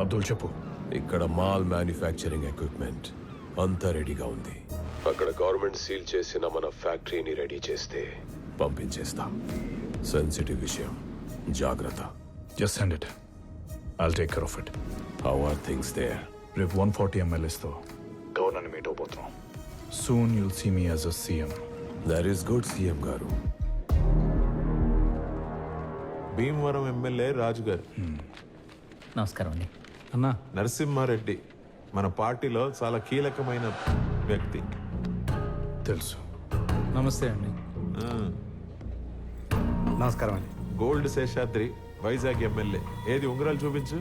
అబ్దుల్ చెప్పు. ఇక్కడ mall manufacturing equipment అంతా రెడీగా ఉంది. అక్కడ గవర్నమెంట్ సీల్ చేసిన మన ఫ్యాక్టరీని రెడీ చేస్తే పంపించేస్తాం. సెన్సిటివ్ విషయం, జాగ్రత్త. Just send it, I'll take care of it. How are things there? రేపు 140 MLAsతో గవర్నర్ని మీట్ అవబోతున్నాం. Soon you'll see me as a CM. That is good CM గారు. భీమవరం ఎమ్మెల్యే రాజు గారు. నమస్కారం అండి. అన్నా, నరసింహారెడ్డి మన పార్టీలో చాలా కీలకమైన వ్యక్తి. తెలుసు. నమస్తే అండి. నమస్కారం అండి. Gold Seshadri Vizag MLA. ఏది ఉంగరాలు చూపించు.